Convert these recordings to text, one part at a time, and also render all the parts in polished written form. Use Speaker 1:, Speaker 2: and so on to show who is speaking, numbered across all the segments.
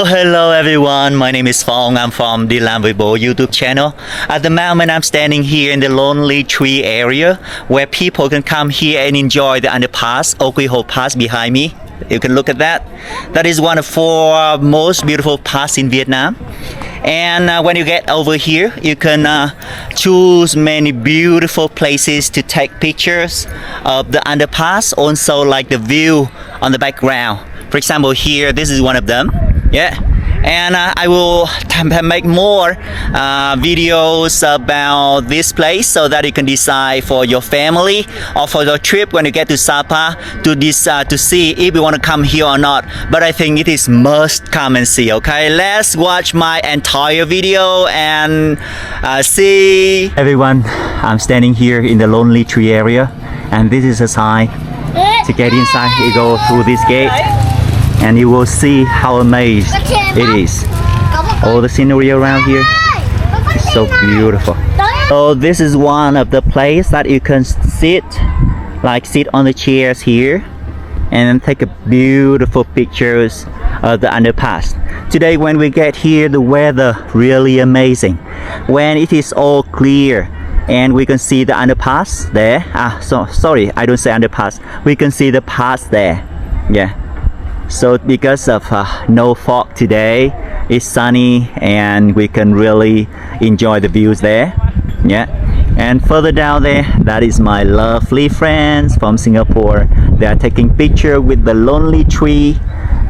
Speaker 1: Hello everyone, my name is Phong. I'm from the Lamvibo YouTube channel. At the moment I'm standing here in the lonely tree area where people can come here and enjoy the underpass, Ô Quy Hồ Pass behind me. You can look at that. That is one of four most beautiful pass in Vietnam. And when you get over here, you can choose many beautiful places to take pictures of the underpass, also like the view on the background. For example, here, this is one of them. Yeah, and I will make more videos about this place so that you can decide for your family or for your trip when you get to Sapa to see if you want to come here or not. But I think it is must come and see. Okay, let's watch my entire video and see. Everyone, I'm standing here in the lonely tree area, and this is a sign to get inside. You go through this gate, and you will see how amazed it is. All the scenery around here is so beautiful. So this is one of the places that you can sit on the chairs here and take a beautiful pictures of the underpass. Today when we get here, the weather really amazing. When it is all clear and we can see the underpass there. Sorry, I don't say underpass. We can see the pass there. Yeah. So because of no fog today, it's sunny and we can really enjoy the views there. Yeah. And further down there, that is my lovely friends from Singapore. They are taking picture with the lonely tree.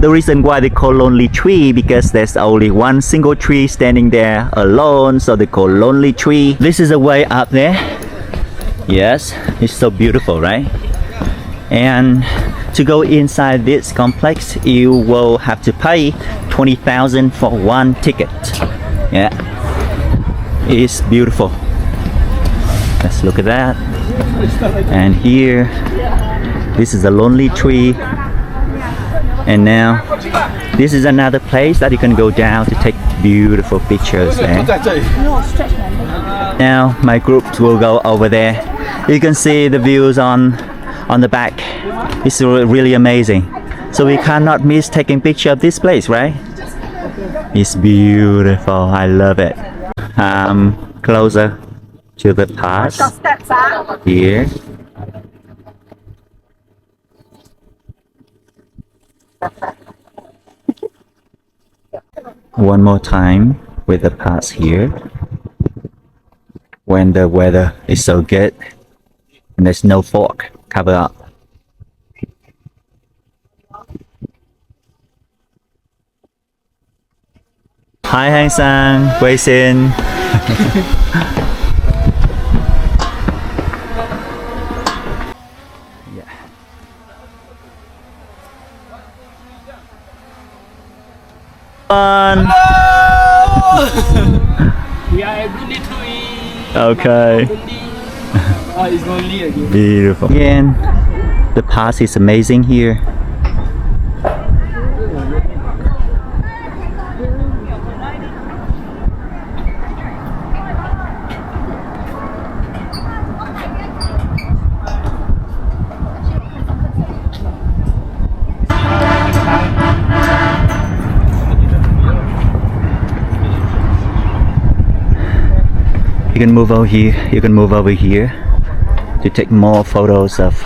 Speaker 1: The reason why they call lonely tree because there's only one single tree standing there alone, so they call lonely tree. This is a way up there. Yes, it's so beautiful, right? And to go inside this complex, you will have to pay 20,000 for one ticket. Yeah, it's beautiful. Let's look at that. And here, this is a lonely tree. And now, this is another place that you can go down to take beautiful pictures there. Now, my group will go over there. You can see the views on the back. It's really amazing. So we cannot miss taking picture of this place, right? It's beautiful. I love it. Closer to the pass here. One more time with the pass here. When the weather is so good and there's no fog cover up. Hi Hang Sang, Wei Xin. Fun.
Speaker 2: We are at Bundi Tree.
Speaker 1: Okay.
Speaker 2: It's lonely again.
Speaker 1: Beautiful. Again, the pass is amazing here. You can move over here. You can move over here to take more photos of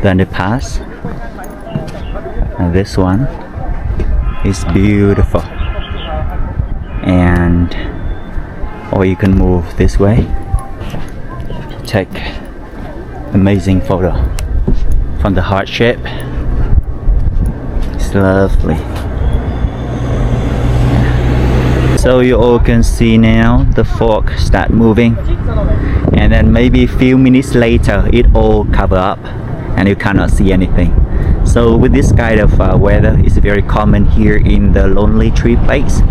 Speaker 1: the underpass. And this one is beautiful. And or you can move this way to take amazing photo from the heart shape. It's lovely. So you all can see now the fog start moving, and then maybe a few minutes later it all cover up and you cannot see anything. So with this kind of weather, it's very common here in the lonely tree place.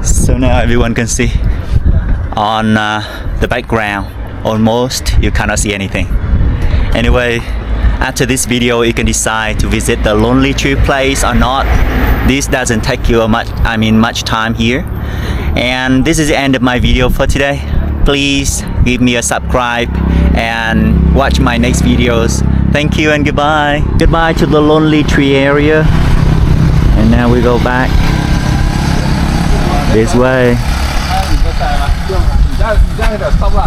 Speaker 1: So now everyone can see on the background, almost you cannot see anything. Anyway, after this video you can decide to visit the lonely tree place or not. This doesn't take you much time here. And this is the end of my video for today. Please give me a subscribe and watch my next videos. Thank you and goodbye. Goodbye to the lonely tree area. And now we go back this way.
Speaker 2: 你在带吗？你家那点烧吧。